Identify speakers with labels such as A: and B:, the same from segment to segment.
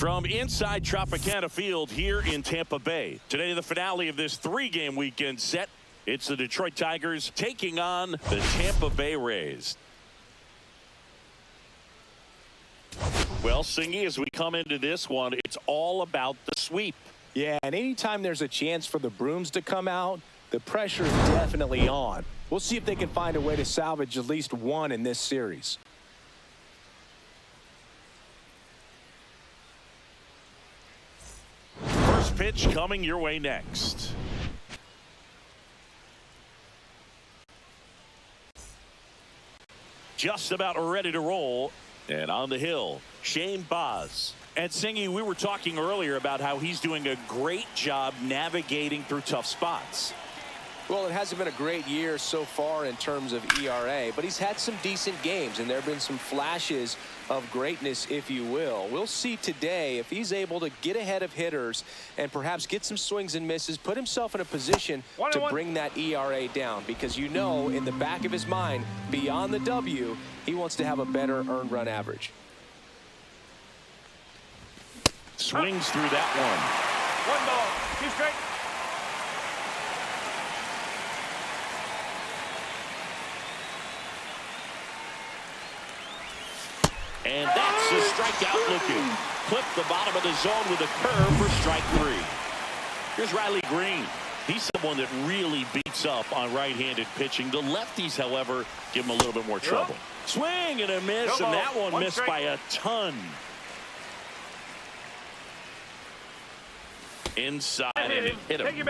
A: From inside Tropicana Field here in Tampa Bay. Today, the finale of this 3-game weekend set. It's the Detroit Tigers taking on the Tampa Bay Rays. Well, Singy, as we come into this one, it's all about the sweep.
B: Yeah, and anytime there's a chance for the brooms to come out, the pressure is definitely on. We'll see if they can find a way to salvage at least one in this series.
A: First pitch coming your way next. Just about ready to roll. And on the hill, Shane Baz. And Singy, we were talking earlier about how he's doing a great job navigating through tough spots.
B: Well, it hasn't been a great year so far in terms of ERA, but he's had some decent games, and there have been some flashes of greatness, if you will. We'll see today if he's able to get ahead of hitters and perhaps get some swings and misses, put himself in a position to bring that ERA down, because you know in the back of his mind, beyond the W, he wants to have a better earned run average.
A: Swings through that one.
C: 1 ball. 2 straight.
A: And that's a strikeout looking. Clip the bottom of the zone with a curve for strike 3. Here's Riley Greene. He's someone that really beats up on right-handed pitching. The lefties, however, give him a little bit more trouble. Swing and a miss, and that one missed by a ton. Inside, and it hit him.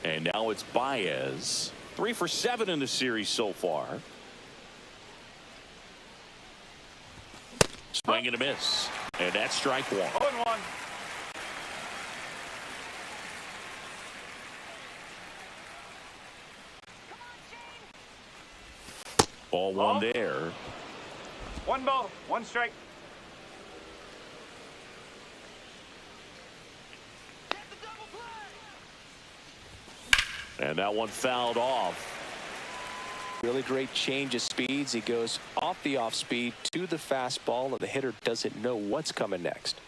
A: And now it's Baez. 3 for 7 in the series so far. Swing and a miss. And that's strike 1.
C: 0-1.
A: Ball 1 there.
C: 1 ball, 1 strike.
A: And that one fouled off.
B: Really great change of speeds. He goes off the off speed to the fastball, and the hitter doesn't know what's coming next.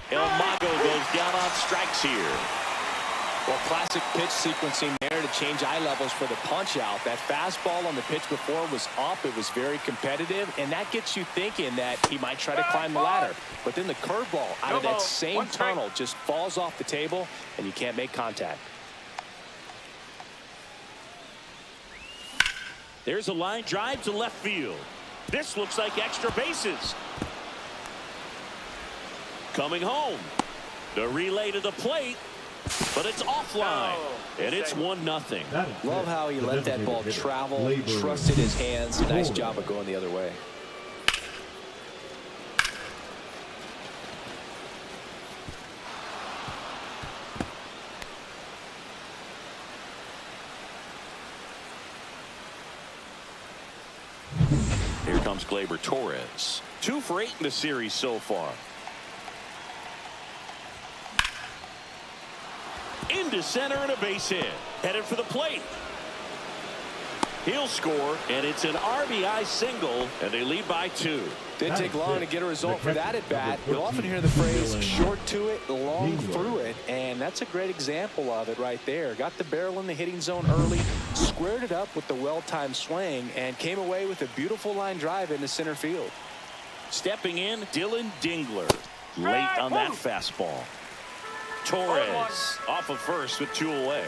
A: El Mago goes down on strikes here.
B: Well, classic pitch sequencing there to change eye levels for the punch out. That fastball on the pitch before was up. It was very competitive, and that gets you thinking that he might try to climb the ladder. But then the curveball out of that same tunnel just falls off the table, and you can't make contact.
A: There's a line drive to left field. This looks like extra bases. Coming home. The relay to the plate, but it's offline. And it's 1-0.
B: Love how he let that ball travel, trusted his hands. Nice job of going the other way.
A: Here comes Gleyber Torres. 2 for 8 in the series so far. Into center and a base hit. Headed for the plate. He'll score, and it's an RBI single, and they lead by 2.
B: Didn't take long to get a result for that at bat. You'll often hear the phrase short to it, long through it, and that's a great example of it right there. Got the barrel in the hitting zone early, squared it up with the well-timed swing, and came away with a beautiful line drive into center field.
A: Stepping in, Dillon Dingler. Late on that fastball. Torres off of first with 2 away.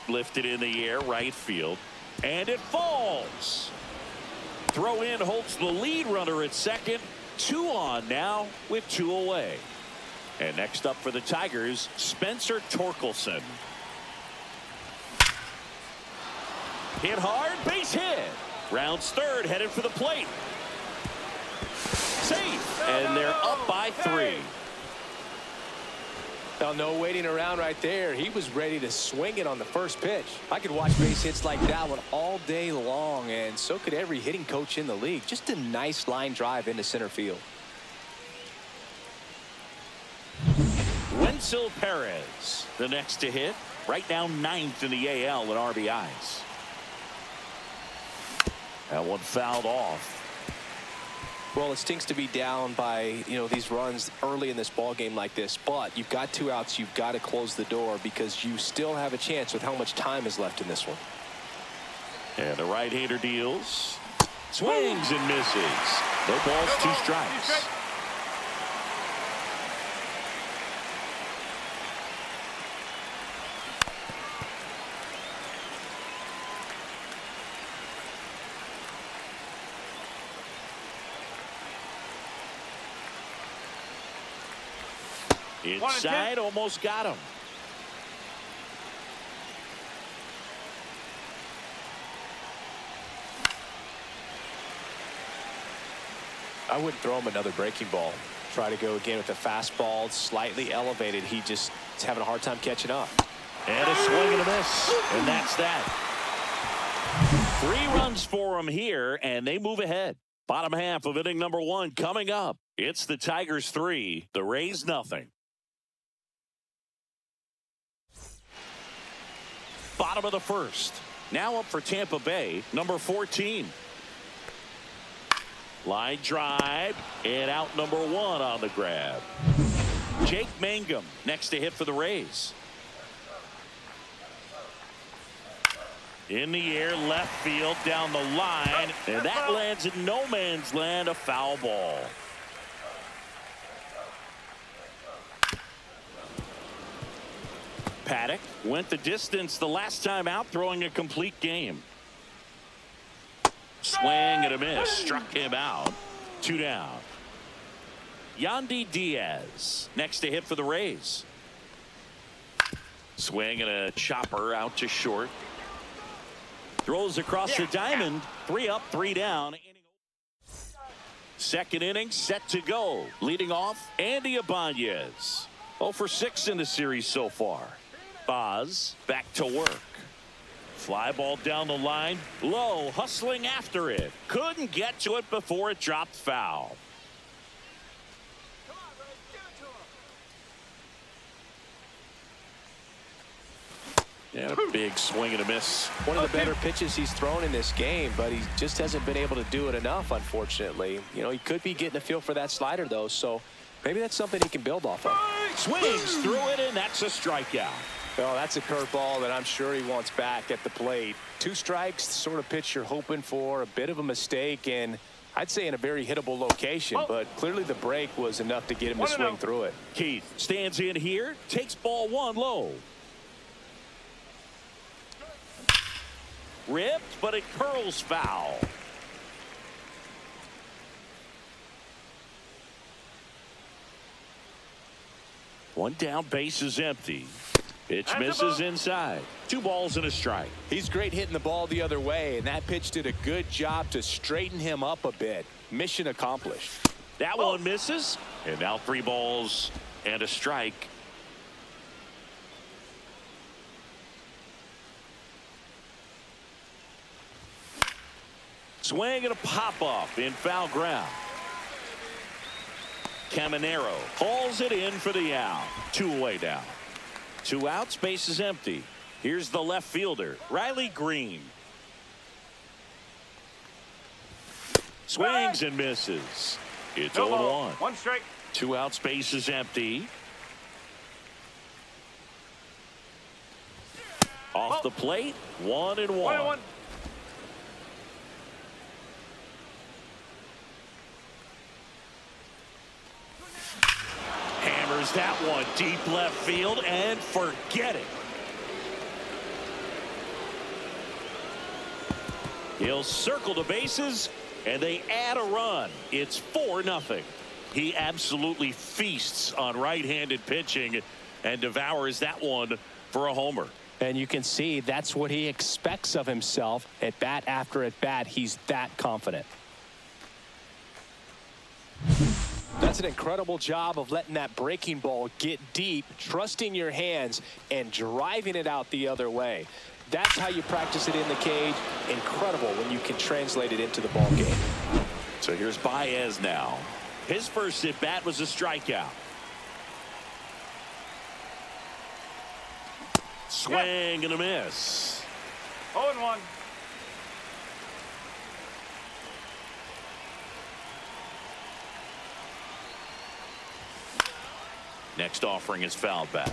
A: Lifted in the air, right field. And it falls. Throw in holds the lead runner at second. 2 on now with 2 away. And next up for the Tigers, Spencer Torkelson. Hit hard, base hit. Rounds third, headed for the plate. Safe, and they're up by 3.
B: Now, no waiting around right there. He was ready to swing it on the first pitch. I could watch base hits like that one all day long, and so could every hitting coach in the league. Just a nice line drive into center field.
A: Wenceel Perez, the next to hit. Right now 9th in the AL in RBIs. That one fouled off.
B: Well, it stinks to be down by, these runs early in this ball game like this, but you've got 2 outs. You've got to close the door because you still have a chance with how much time is left in this one.
A: And the right-hander deals. Swings and misses. No balls, 2 strikes. Inside, almost got him.
B: I wouldn't throw him another breaking ball. Try to go again with the fastball, slightly elevated. He just is having a hard time catching up.
A: And a swing and a miss. And that's that. 3 runs for him here, and they move ahead. Bottom half of inning number 1 coming up. It's the Tigers 3, the Rays nothing. Bottom of the first. Now up for Tampa Bay, number 14. Line drive, and out number 1 on the grab. Jake Mangum next to hit for the Rays. In the air, left field, down the line, and that lands in no man's land, a foul ball. Paddock went the distance the last time out, throwing a complete game. Swing and a miss, struck him out. 2 down. Yandy Diaz next to hit for the Rays. Swing and a chopper out to short. Throws across the diamond. 3 up, 3 down. Second inning set to go. Leading off, Andy Ibanez. 0 for 6 in the series so far. Boz back to work. Fly ball down the line. Lowe hustling after it. Couldn't get to it before it dropped foul. And a big swing and a miss.
B: One of the better pitches he's thrown in this game, but he just hasn't been able to do it enough, unfortunately. He could be getting a feel for that slider, though, so maybe that's something he can build off of.
A: Swings through it, and that's a strikeout.
B: Well, that's a curveball that I'm sure he wants back at the plate. 2 strikes, the sort of pitch you're hoping for, a bit of a mistake, and I'd say in a very hittable location, but clearly the break was enough to get him to swing through it.
A: Keith stands in here, takes ball 1 low. Ripped, but it curls foul. One down, base is empty. Pitch misses inside. 2 balls and a strike.
B: He's great hitting the ball the other way, and that pitch did a good job to straighten him up a bit. Mission accomplished.
A: That one misses, and now 3 balls and a strike. Swing and a pop-up in foul ground. Caminero hauls it in for the out. 2 away down. 2 outs, base is empty. Here's the left fielder, Riley Greene. Swings and misses. It's 0-1.
C: 1 strike.
A: 2 outs, base is empty. Off the plate, 1-1.
C: 1-1.
A: Hammers that one deep left field and forget it. He'll circle the bases and they add a run. It's 4-0. He absolutely feasts on right-handed pitching and devours that one for a homer.
B: And you can see that's what he expects of himself at bat after at bat. He's that confident. That's an incredible job of letting that breaking ball get deep, trusting your hands, and driving it out the other way. That's how you practice it in the cage. Incredible when you can translate it into the ball game.
A: So here's Baez now. His first at bat was a strikeout. Swing and a miss.
C: 0-1.
A: Next offering is fouled back.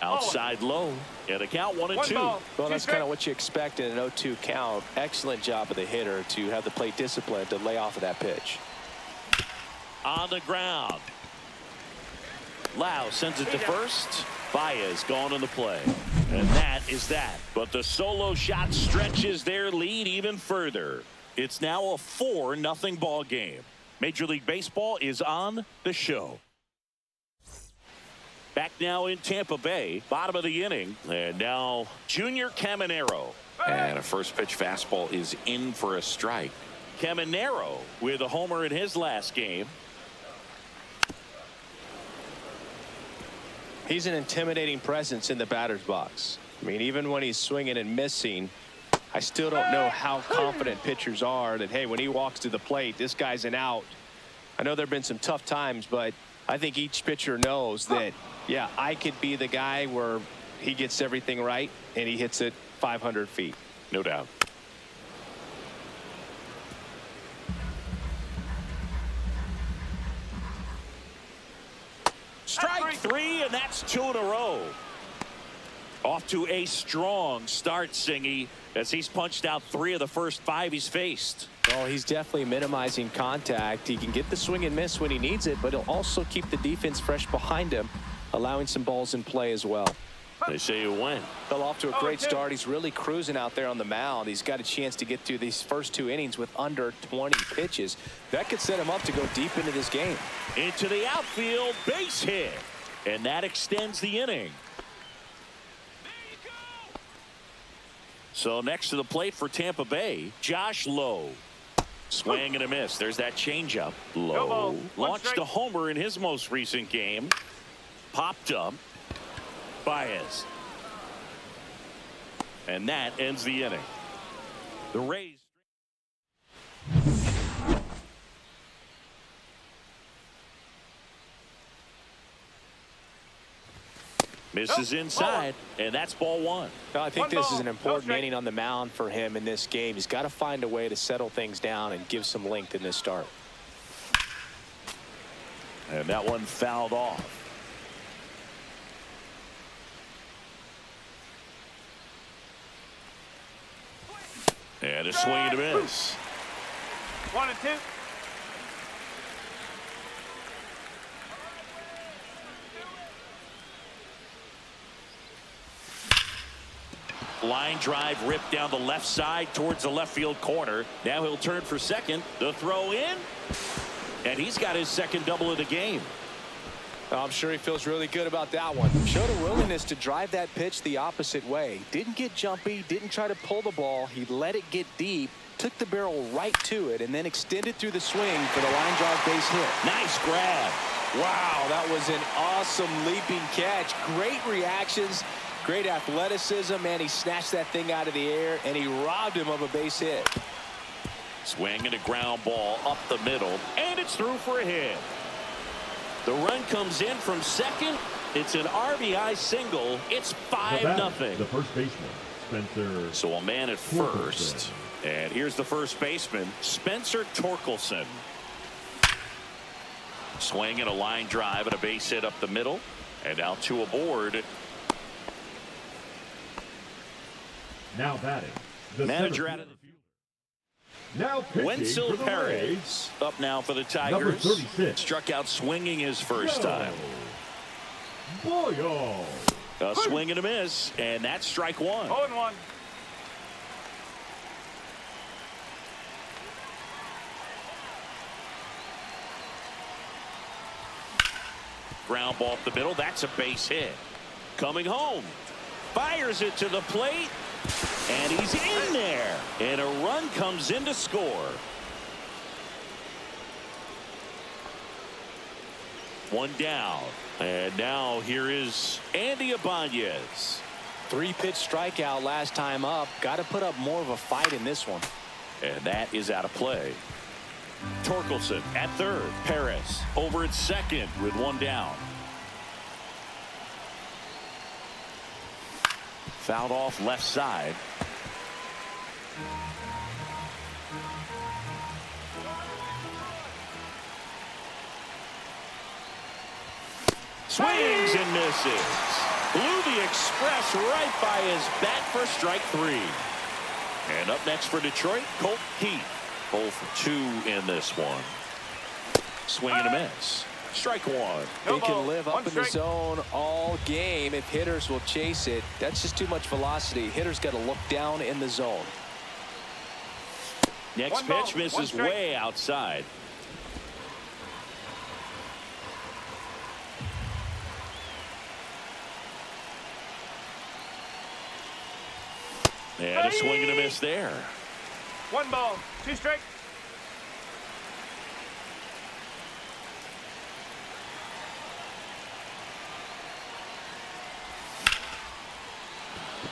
A: Outside low. And a count 1-2.
B: Well, that's kind of what you expect in an 0-2 count. Excellent job of the hitter to have the plate discipline to lay off of that pitch.
A: On the ground. Lowe sends it to first. Baez gone in the play. And that is that. But the solo shot stretches their lead even further. It's now a 4-0 ball game. Major League Baseball is on the show. Back now in Tampa Bay, bottom of the inning, and now Junior Caminero. And a first pitch fastball is in for a strike. Caminero with a homer in his last game.
B: He's an intimidating presence in the batter's box. I mean, even when he's swinging and missing, I still don't know how confident pitchers are that, hey, when he walks to the plate, this guy's an out. I know there have been some tough times, but I think each pitcher knows that, yeah, I could be the guy where he gets everything right and he hits it 500 feet.
A: No doubt. Strike 3, and that's 2 in a row. Off to a strong start, Singy, as he's punched out 3 of the first 5 he's faced.
B: Well, he's definitely minimizing contact. He can get the swing and miss when he needs it, but he'll also keep the defense fresh behind him, allowing some balls in play as well.
A: They say you win.
B: Fell off to a great start. He's really cruising out there on the mound. He's got a chance to get through these first 2 innings with under 20 pitches. That could set him up to go deep into this game.
A: Into the outfield, base hit, and that extends the inning. So next to the plate for Tampa Bay, Josh Lowe. Swing and a miss. There's that changeup. Lowe launched a homer in his most recent game. Popped up. Baez. And that ends the inning. The Rays. Misses inside, and that's ball 1.
B: I think this is an important inning on the mound for him in this game. He's got to find a way to settle things down and give some length in this start.
A: And that one fouled off. And a swing and a miss.
C: 1-2.
A: Line drive ripped down the left side towards the left field corner. Now he'll turn for second. The throw in. And he's got his second double of the game.
B: I'm sure he feels really good about that one. Showed a willingness to drive that pitch the opposite way. Didn't get jumpy, didn't try to pull the ball. He let it get deep, took the barrel right to it, and then extended through the swing for the line drive base hit.
A: Nice grab.
B: Wow, that was an awesome leaping catch. Great reactions, great athleticism, and he snatched that thing out of the air, and he robbed him of a base hit.
A: Swing and a ground ball up the middle, and it's through for a hit. The run comes in from second. It's an RBI single. It's 5-0.
D: The first baseman, Spencer.
A: So a man at first. And here's the first baseman, Spencer Torkelson. Swing and a line drive and a base hit up the middle. And now 2 aboard.
D: Now batting. The
A: Manager out of the field.
D: Now
A: Wenceel
D: for the
A: Perez
D: Rays.
A: up now for the
D: Number
A: Tigers.
D: 36.
A: Struck out swinging his first time.
D: Boyo.
A: A swing and a miss, and that's strike 1.
C: 0-1.
A: Ground ball up the middle. That's a base hit. Coming home. Fires it to the plate. And he's in there. And a run comes in to score. 1 down. And now here is Andy Ibanez.
B: 3-pitch strikeout last time up. Got to put up more of a fight in this one.
A: And that is out of play. Torkelson at third. Perez over at second with 1 down. Fouled off left side. Swings and misses. Blew the express right by his bat for strike 3. And up next for Detroit, Colt Keith. 0 for 2 in this one. Swing and a miss. Strike 1.
B: They can live up in the zone all game if hitters will chase it. That's just too much velocity. Hitters got to look down in the zone.
A: Next pitch misses way outside. And a swing and a miss there.
C: 1 ball, 2 strikes.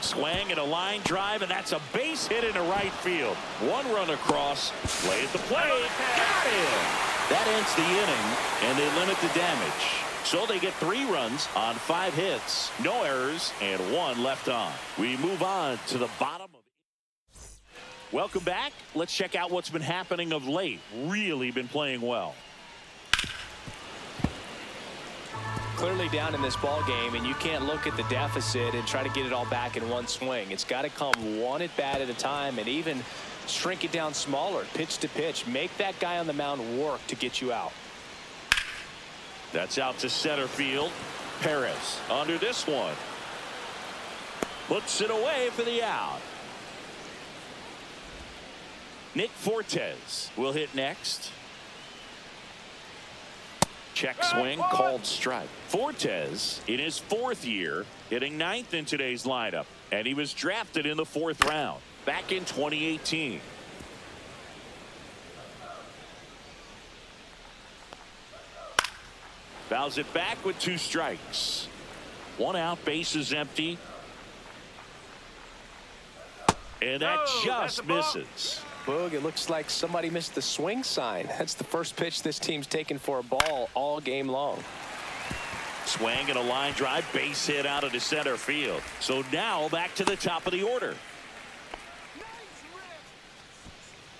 A: Swing and a line drive, and that's a base hit into right field. 1 run across, play at the plate, got him. That ends the inning, and they limit the damage. So they get 3 runs on 5 hits, no errors, and 1 left on. We move on to the bottom of. Welcome back. Let's check out what's been happening of late. Really been playing well.
B: Clearly down in this ball game, and you can't look at the deficit and try to get it all back in one swing. It's got to come 1 at bat at a time, and even shrink it down smaller, pitch to pitch. Make that guy on the mound work to get you out.
A: That's out to center field. Perez under this one. Puts it away for the out. Nick Fortes will hit next. Check swing, called strike. Fortes in his 4th year, hitting 9th in today's lineup, and he was drafted in the 4th round back in 2018. Fouls it back with 2 strikes. 1 out, base is empty. And that just misses.
B: Boog, it looks like somebody missed the swing sign. That's the first pitch this team's taken for a ball all game long.
A: Swing and a line drive, base hit out into center field. So now back to the top of the order.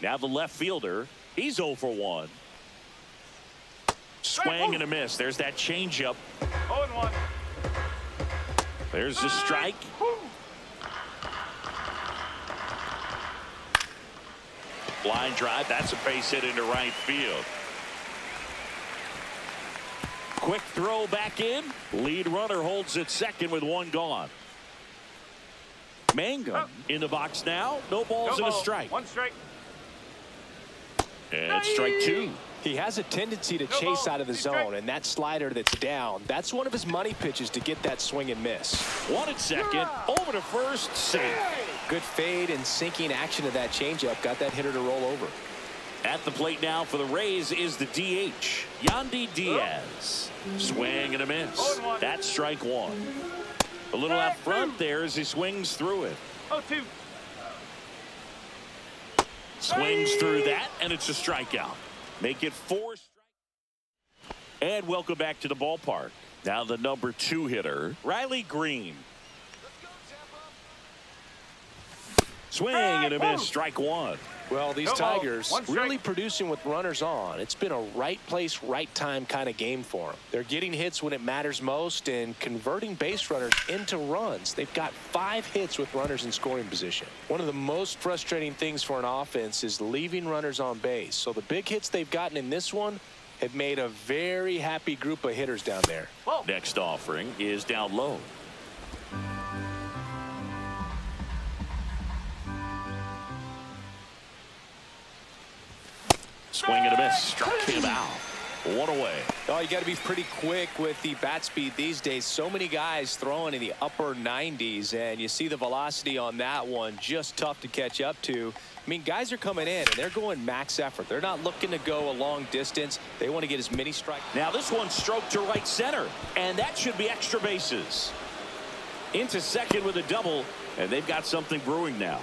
A: Now the left fielder, he's 0 for 1. Swing and a miss. There's that changeup.
C: 0-1.
A: There's the strike. Line drive, that's a base hit into right field. Quick throw back in. Lead runner holds at second with 1 gone. Mangum in the box now. No balls and a strike.
C: 1 strike.
A: And strike 2.
B: He has a tendency to chase out of the zone, and that slider that's down, that's one of his money pitches to get that swing and miss.
A: 1 at second, over to first, safe.
B: Good fade and sinking action of that changeup got that hitter to roll over.
A: At the plate now for the Rays is the DH, Yandy Diaz. Swing and a miss. That's strike 1. A little out front there as he swings through it.
C: 0-2.
A: Swings through that, and it's a strikeout. Make it 4 strikes. And welcome back to the ballpark. Now the number 2 hitter, Riley Greene. Swing and a miss, strike 1.
B: Well, these Tigers really producing with runners on. It's been a right place, right time kind of game for them. They're getting hits when it matters most and converting base runners into runs. They've got 5 hits with runners in scoring position. One of the most frustrating things for an offense is leaving runners on base. So the big hits they've gotten in this one have made a very happy group of hitters down there.
A: Next offering is down low. Swing and a miss, struck him out. 1 away.
B: Oh, you got to be pretty quick with the bat speed these days. So many guys throwing in the upper 90s, and you see the velocity on that one, just tough to catch up to. I mean, guys are coming in and they're going max effort. They're not looking to go a long distance. They want to get as many strikes.
A: Now this one stroked to right center, and that should be extra bases. Into second with a double, and they've got something brewing now.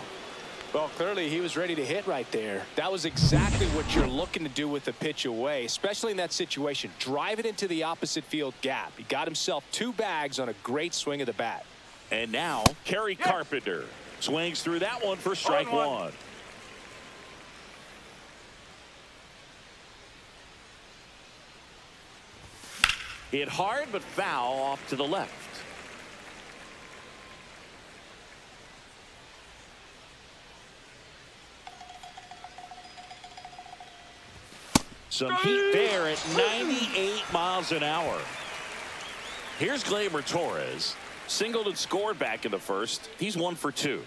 B: Well, clearly he was ready to hit right there. That was exactly what you're looking to do with the pitch away, especially in that situation. Drive it into the opposite field gap. He got himself 2 bags on a great swing of the bat.
A: And now Kerry Carpenter swings through that one for strike 1. Hit hard, but foul off to the left. Some heat there at 98 miles an hour. Here's Gleyber Torres. Singled and scored back in the first. He's 1 for 2.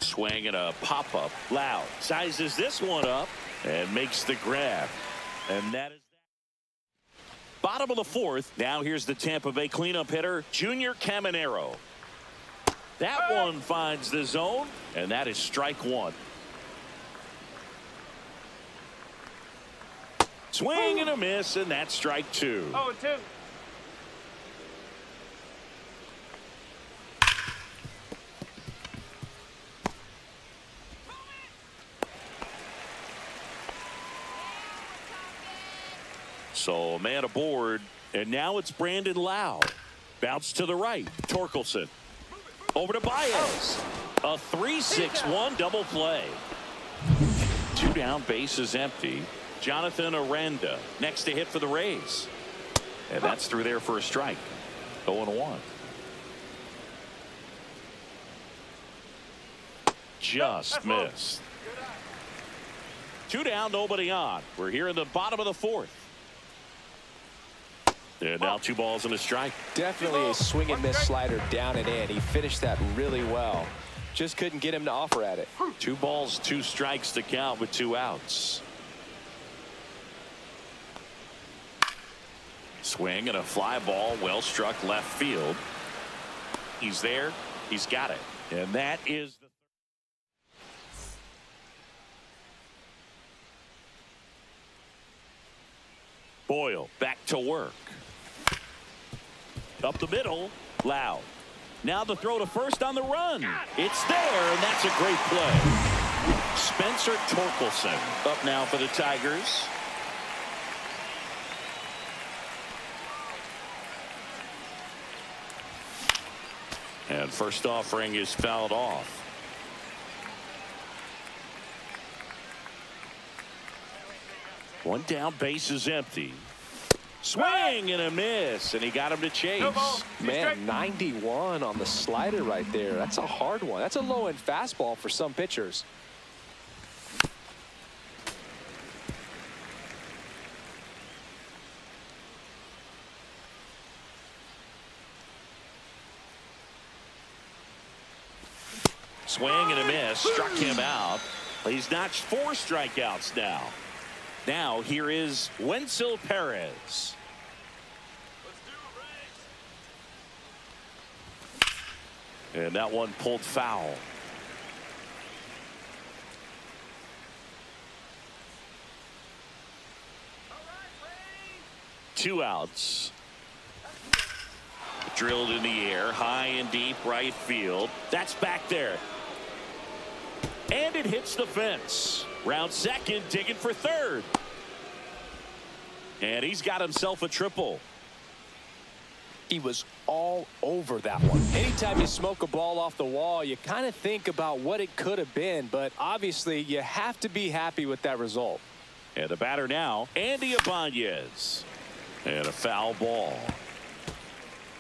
A: Swing and a pop-up. Lowe sizes this one up and makes the grab. And that is that. Bottom of the fourth. Now here's the Tampa Bay cleanup hitter, Junior Caminero. That one finds the zone, and that is strike one. Swing and a miss, and that's strike two.
C: 0-2.
A: So a man aboard, and now it's Brandon Lowe. Bounce to the right. Torkelson. Over to Baez. A 3-6-1 double play. 2 down, bases empty. Jonathan Aranda next to hit for the Rays. And that's through there for a strike. 0-1. Just missed. 2 down, nobody on. We're here in the bottom of the fourth. And now 2 balls and a strike.
B: Definitely a swing and miss slider down and in. He finished that really well. Just couldn't get him to offer at it.
A: 2 balls, 2 strikes to count with 2 outs. Swing and a fly ball, well struck left field. He's there. He's got it. And that is the Boyle back to work. Up the middle, Lowe. Now the throw to first on the run. It's there, and that's a great play. Spencer Torkelson up now for the Tigers. And first offering is fouled off. One down, base is empty. Swing and a miss, and he got him to chase.
B: Man, 91 on the slider right there. That's a hard one. That's a low-end fastball for some pitchers.
A: Swing and a miss, struck him out. He's notched 4 strikeouts now. Now here is Wenceel Perez. And that one pulled foul. Two outs. Drilled in the air, high and deep right field. That's back there. And it hits the fence. Round second, digging for third. And he's got himself a triple.
B: He was all over that one. Anytime you smoke a ball off the wall, you kind of think about what it could have been, but obviously you have to be happy with that result.
A: And the batter now, Andy Ibanez. And a foul ball.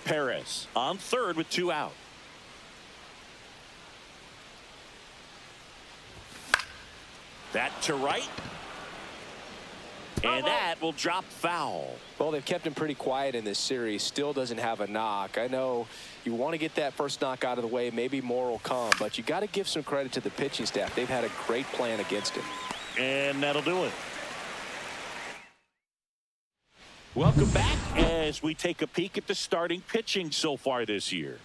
A: Perez on third with 2 out. That to right. And that will drop foul.
B: Well, they've kept him pretty quiet in this series. Still doesn't have a knock. I know you want to get that first knock out of the way. Maybe more will come, but you got to give some credit to the pitching staff. They've had a great plan against him.
A: And that'll do it. Welcome back as we take a peek at the starting pitching so far this year.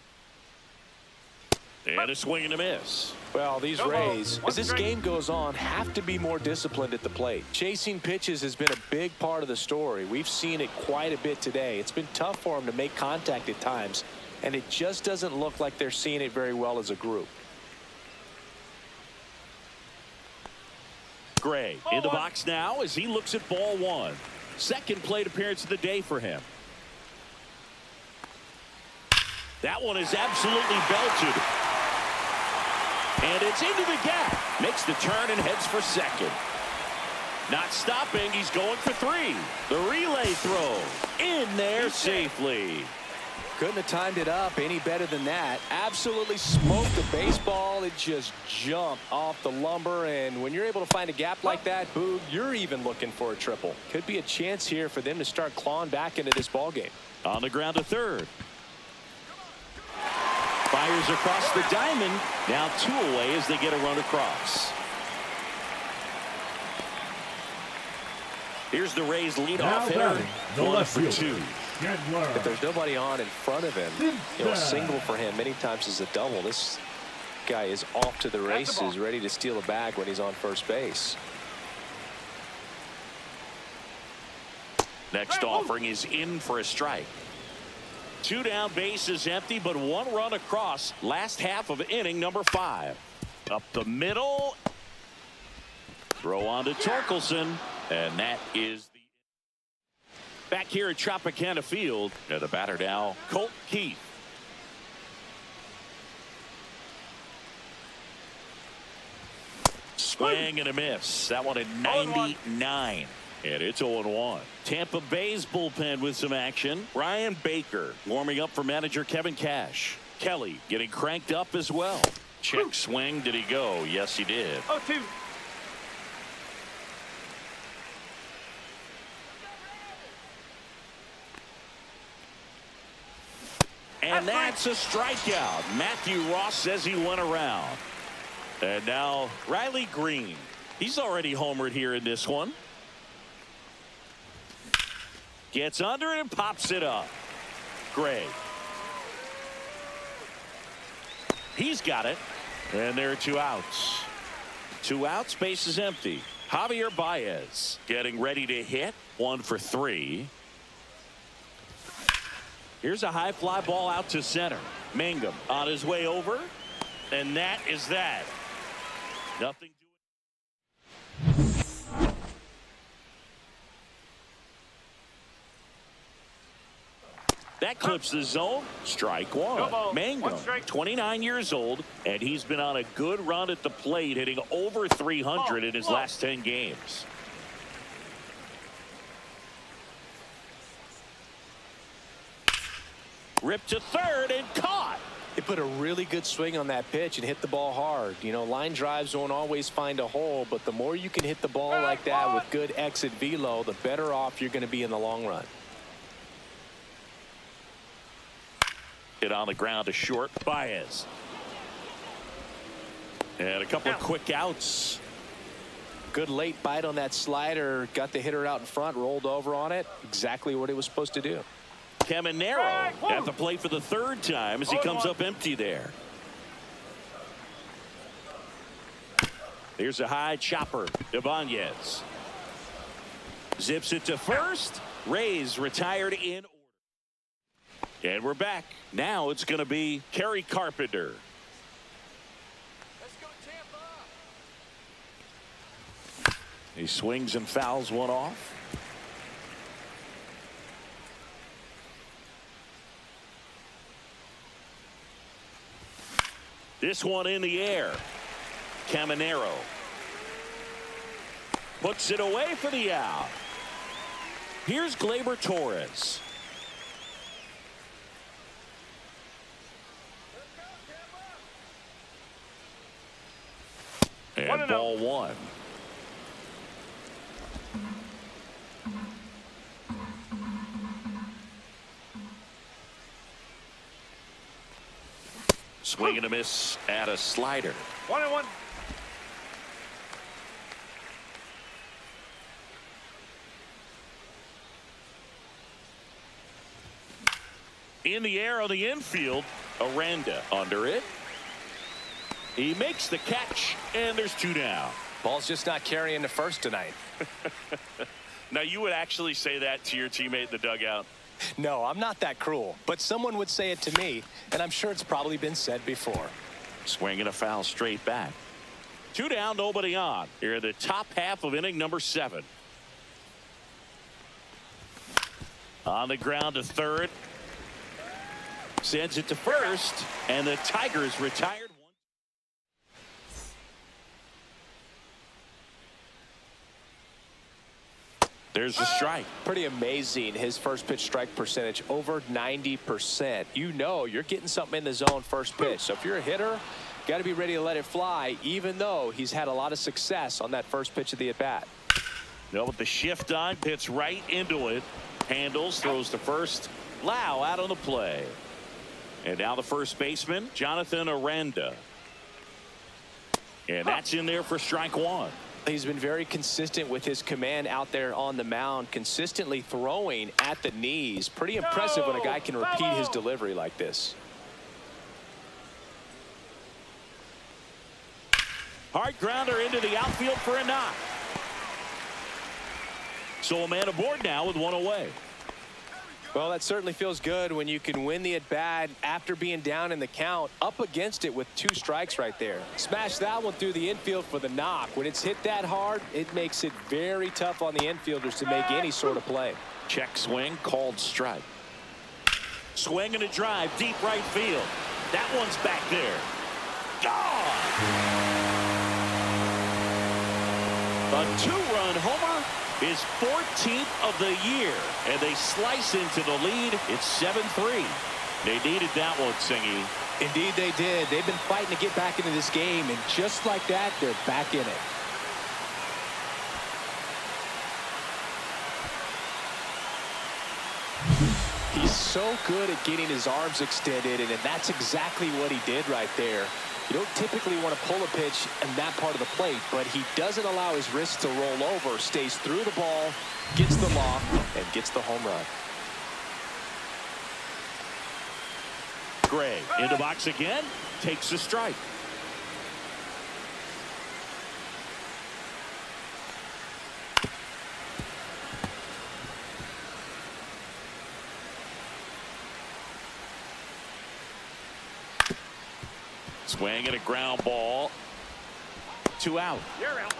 A: And a swing and a miss.
B: Well, these Rays, as this game goes on, have to be more disciplined at the plate. Chasing pitches has been a big part of the story. We've seen it quite a bit today. It's been tough for them to make contact at times, and it just doesn't look like they're seeing it very well as a group.
A: Gray in the box now as he looks at ball 1. Second plate appearance of the day for him. That one is absolutely belted. And it's into the gap. Makes the turn and heads for second. Not stopping. He's going for three. The relay throw in there safely.
B: Couldn't have timed it up any better than that. Absolutely smoked the baseball. It just jumped off the lumber. And when you're able to find a gap like that, Boog, you're even looking for a triple. Could be a chance here for them to start clawing back into this ball game.
A: On the ground to third. Fires across the diamond. Now 2 away as they get a run across. Here's the Rays leadoff hitter.
D: The
A: 1
D: left
A: for
D: fielder,
A: 2.
D: Gledler.
B: If there's nobody on in front of him, a single for him many times is a double. This guy is off to the races, ready to steal a bag when he's on first base.
A: Next offering is in for a strike. 2 down, base is empty, but 1 run across. Last half of inning number 5. Up the middle. Throw on to Torkelson, and that is the back here at Tropicana Field. And the batter now, Colt Keith. Swing and a miss. That one at 99. And it's 0-1. Tampa Bay's bullpen with some action. Ryan Baker warming up for manager Kevin Cash. Kelly getting cranked up as well. Check swing. Did he go? Yes, he did.
C: 0-2.
A: And that's a strikeout. Matthew Ross says he went around. And now Riley Greene. He's already homered here in this one. Gets under it and pops it up. Gray. He's got it. And there are 2 outs. 2 outs, base is empty. Javier Baez getting ready to hit. 1 for 3. Here's a high fly ball out to center. Mangum on his way over. And that is that. Nothing doing. That clips the zone. Strike 1. Mangum, 29 years old, and he's been on a good run at the plate, hitting over 300 in his last 10 games. Ripped to third and caught.
B: They put a really good swing on that pitch and hit the ball hard. You know, line drives won't always find a hole, but the more you can hit the ball like that with good exit velo, the better off you're going to be in the long run. Hit on the ground to short. Baez. And a couple of quick outs. Good late bite on that slider. Got the hitter out in front, rolled over on it. Exactly what he was supposed to do. Caminero at the plate for the 3rd time as he comes up empty there. Here's a high chopper. Ibanez zips it to first. Rays retired in order. And we're back. Now it's going to be Kerry Carpenter. Let's go, Tampa. He swings and fouls one off. This one in the air. Caminero puts it away for the out. Here's Gleyber Torres. And ball 1. Swing and a miss at a slider.
C: 1-1.
A: In the air on the infield. Aranda under it. He makes the catch, and there's 2 down. Ball's just not carrying the first tonight. Now, you would actually say that to your teammate in the dugout?
B: No, I'm not that cruel, but someone would say it to me, and I'm sure it's probably been said before.
A: Swing and a foul straight back. 2 down, nobody on. Here in the top half of inning number 7. On the ground to third. Sends it to first, and the Tigers retired. There's the strike.
B: Pretty amazing. His first pitch strike percentage over 90%. You know you're getting something in the zone first pitch. So if you're a hitter, got to be ready to let it fly, even though he's had a lot of success on that first pitch of the at bat.
A: No, with the shift on, hits right into it. Handles, throws to first. Lowe out on the play. And now the first baseman, Jonathan Aranda. And that's in there for strike one.
B: He's been very consistent with his command out there on the mound, consistently throwing at the knees. Pretty impressive when a guy can repeat his delivery like this.
A: Hard grounder into the outfield for a knock. So a man aboard now with one away.
B: Well, that certainly feels good when you can win the at bat after being down in the count, up against it with 2 strikes right there. Smash that one through the infield for the knock. When it's hit that hard, it makes it very tough on the infielders to make any sort of play.
A: Check swing, called strike. Swing and a drive, deep right field. That one's back there. Gone! A 2-run homer. His 14th of the year, and they slice into the lead. It's 7-3. They needed that one, Singy.
B: Indeed they did. They've been fighting to get back into this game, and just like that, they're back in it. He's so good at getting his arms extended, and that's exactly what he did right there. You don't typically want to pull a pitch in that part of the plate, but he doesn't allow his wrist to roll over, stays through the ball, gets the loft, and gets the home run.
A: Gray into box again, takes a strike. Swing and a ground ball. 2 out.
C: You're out.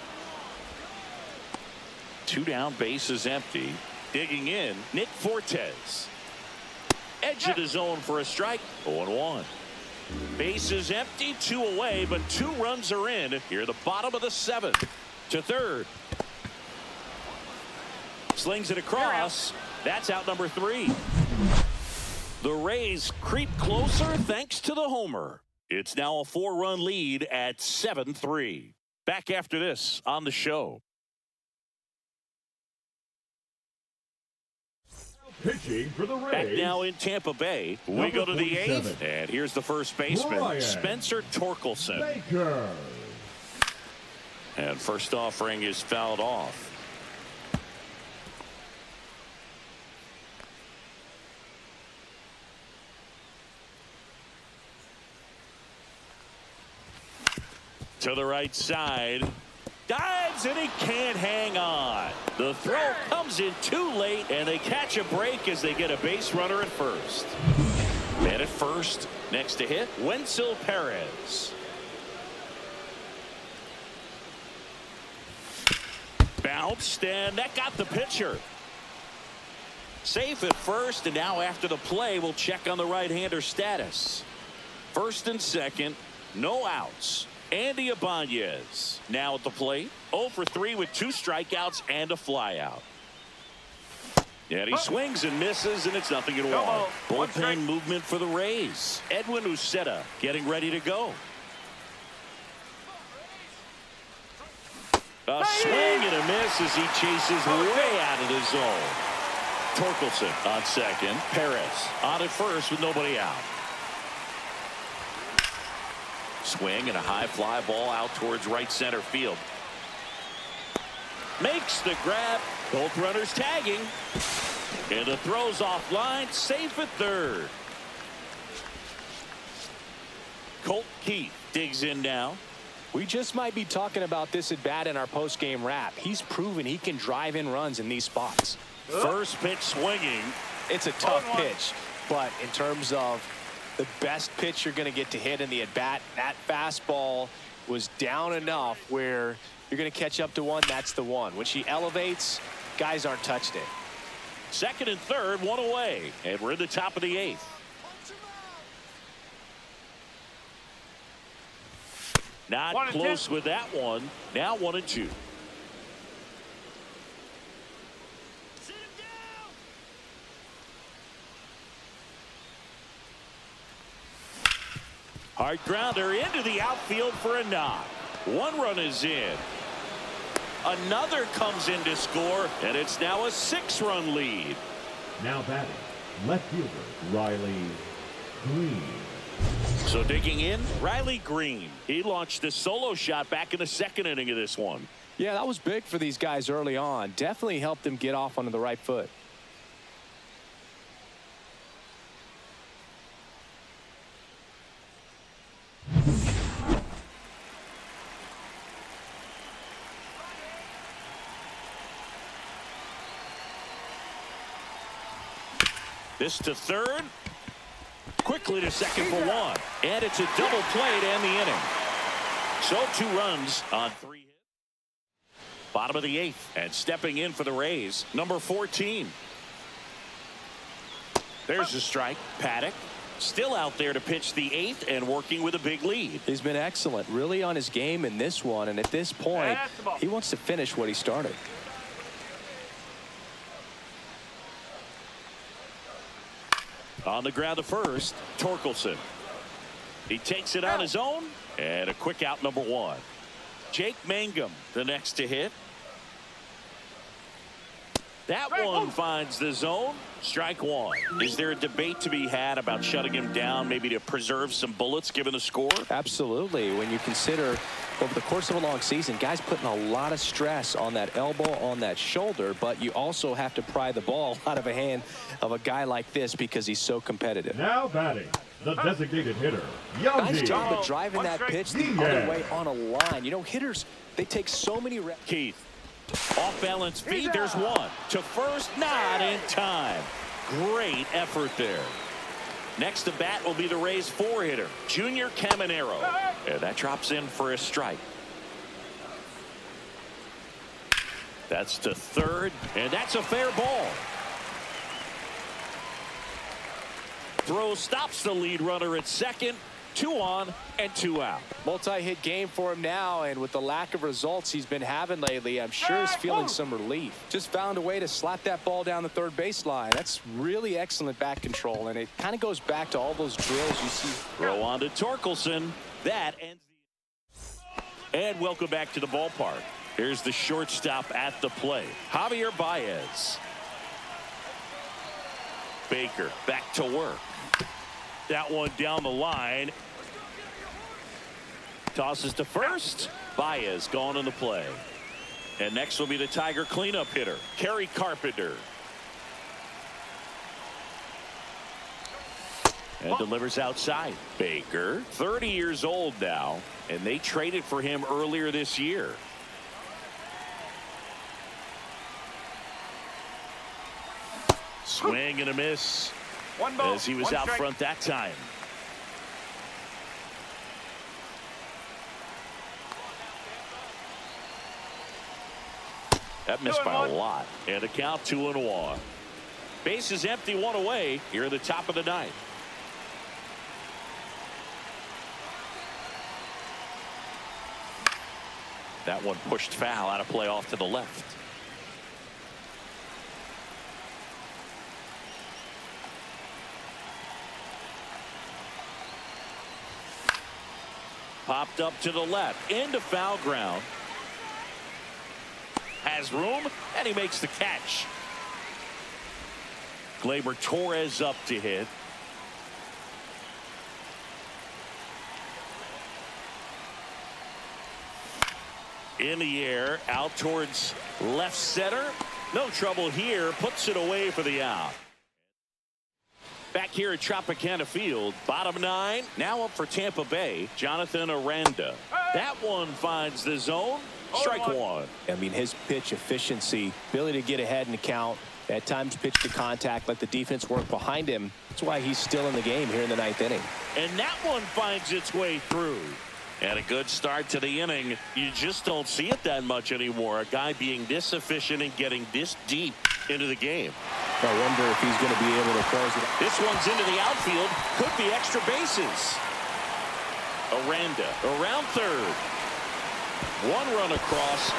A: 2 down, base is empty. Digging in, Nick Fortes. Edge of the zone for a strike. 0-1. Base is empty, 2 away, but 2 runs are in. Here at the bottom of the 7th. To third. Slings it across. That's out number 3. The Rays creep closer thanks to the homer. It's now a 4-run lead at 7-3. Back after this on the show.
D: Pitching for the Rays.
A: Back now in Tampa Bay. We go to the 8th. And here's the first baseman,
D: Brian
A: Spencer Torkelson.
D: Baker.
A: And first offering is fouled off. To the right side. Dives and he can't hang on. The throw comes in too late and they catch a break as they get a base runner at first. Man at first. Next to hit, Wenceel Perez. Bounced and that got the pitcher. Safe at first, and now after the play we'll check on the right-hander status. First and second, no outs. Andy Ibanez now at the plate. 0 for 3 with 2 strikeouts and a flyout. And he swings and misses, and it's 0-1. Bullpen movement for the Rays. Edwin Uceta getting ready to go. A swing and a miss as he chases way out of the zone. Torkelson on second. Perez on at first with nobody out. Swing and a high fly ball out towards right center field. Makes the grab. Both runners tagging. And the throw's offline. Safe at third. Colt Keith digs in now.
B: We just might be talking about this at bat in our post-game wrap. He's proven he can drive in runs in these spots.
A: First pitch swinging.
B: It's a tough pitch, but in terms of the best pitch you're going to get to hit in the at-bat, that fastball was down enough where you're going to catch up to one. That's the one. When she elevates, guys aren't touching it.
A: Second and third, 1 away. And we're in the top of the 8th. Not close with that one. Now 1-2. Hard grounder into the outfield for a knock. One run is in. Another comes in to score, and it's now a 6-run lead.
D: Now batting, left fielder Riley Greene.
A: So digging in, Riley Greene. He launched a solo shot back in the 2nd inning of this one.
B: Yeah, that was big for these guys early on. Definitely helped them get off onto the right foot.
A: This to third. Quickly to second for one. And it's a double play to end the inning. So 2 runs on 3 hits. Bottom of the 8th. And stepping in for the Rays, number 14. There's a strike. Paddock still out there to pitch the 8th and working with a big lead.
B: He's been excellent, really on his game in this one. And at this point, he wants to finish what he started.
A: On the ground to first, Torkelson. He takes it on his own, and a quick out, number 1. Jake Mangum, the next to hit. That one finds the zone. Strike 1. Is there a debate to be had about shutting him down, maybe to preserve some bullets given the score?
B: Absolutely. When you consider over the course of a long season, guys putting a lot of stress on that elbow, on that shoulder, but you also have to pry the ball out of a hand of a guy like this because he's so competitive.
D: Now batting, the designated hitter,
B: Nice
D: Yandy.
B: job of driving that pitch the other way on a line. You know, hitters, they take so many reps.
A: Keith. Off balance feed. There's one. To first, not in time. Great effort there. Next to bat will be the Rays 4-hitter, Junior Caminero. And that drops in for a strike. That's to third, and that's a fair ball. Throw stops the lead runner at second. 2 on and 2 out.
B: Multi-hit game for him now, and with the lack of results he's been having lately, I'm sure he's feeling some relief. Just found a way to slap that ball down the third baseline. That's really excellent bat control, and it kind of goes back to all those drills you see.
A: Throw on to Torkelson. That ends the... And welcome back to the ballpark. Here's the shortstop at the plate, Javier Baez. Baker back to work. That one down the line. Tosses to first. Baez gone in the play. And next will be the Tiger cleanup hitter, Kerry Carpenter. And delivers outside. Baker, 30 years old now, and they traded for him earlier this year. Swing and a miss.
C: 1 ball,
A: as he was
C: 1
A: out
C: strike.
A: front that time. That missed by a lot. And a count 2-1. Base is empty, 1 away here at the top of the 9th. That one pushed foul out of play off to the left. Popped up to the left into foul ground. Has room, and he makes the catch. Gleyber Torres up to hit. In the air, out towards left center. No trouble here, puts it away for the out. Back here at Tropicana Field, bottom 9, now up for Tampa Bay, Jonathan Aranda. That one finds the zone. Strike 1.
B: I mean, his pitch efficiency, ability to get ahead in the count, at times pitch to contact, let the defense work behind him. That's why he's still in the game here in the 9th inning.
A: And that one finds its way through. And a good start to the inning. You just don't see it that much anymore. A guy being this efficient and getting this deep into the game.
B: I wonder if he's going to be able to close it.
A: This one's into the outfield. Could be extra bases. Aranda around third. 1 run across.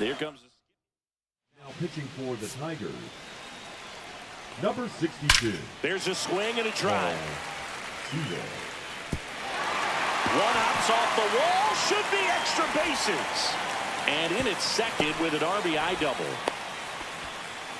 A: Here comes.
D: Now pitching for the Tigers, number 62.
A: There's a swing and a drive.
D: Zero.
A: One hops off the wall. Should be extra bases. And in at second with an RBI double.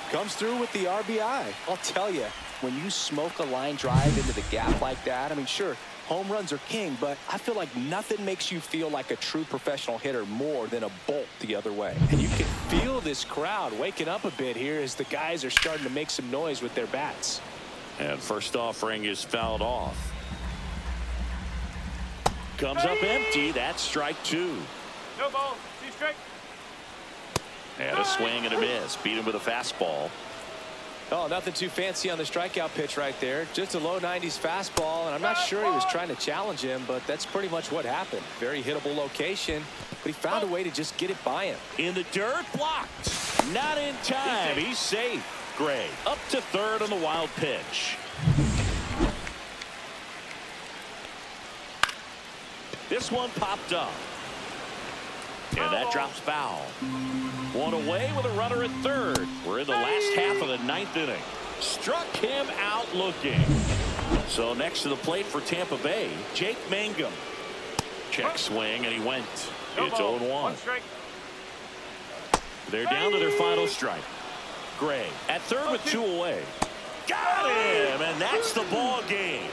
B: Comes through with the RBI. I'll tell you, when you smoke a line drive into the gap like that, I mean, sure, home runs are king, but I feel like nothing makes you feel like a true professional hitter more than a bolt the other way. And you can feel this crowd waking up a bit here as the guys are starting to make some noise with their bats.
A: And first offering is fouled off. Comes up empty. That's strike two.
C: No ball. 2 strike.
A: And a swing and a miss. Beat him with a fastball.
B: Oh, nothing too fancy on the strikeout pitch right there. Just a low 90s fastball, and I'm not sure he was trying to challenge him, but that's pretty much what happened. Very hittable location, but he found a way to just get it by him.
A: In the dirt, blocked. Not in time. He's safe. Gray up to third on the wild pitch. This one popped up. And that drops foul. One away with a runner at third. We're in the last half of the 9th inning. Struck him out looking. So next to the plate for Tampa Bay, Jake Mangum. Check swing, and he went. It's 0-1.
C: 1 strike.
A: They're down to their final strike. Gray at third with 2 away. Got him, and that's the ball game.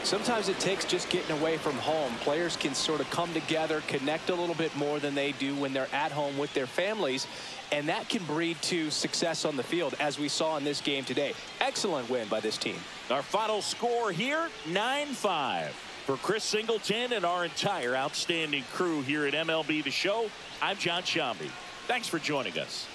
B: Sometimes it takes just getting away from home. Players can sort of come together, connect a little bit more than they do when they're at home with their families, and that can breed to success on the field, as we saw in this game today. Excellent win by this team.
A: Our final score here, 9-5. For Chris Singleton and our entire outstanding crew here at MLB The Show, I'm John Shambi. Thanks for joining us.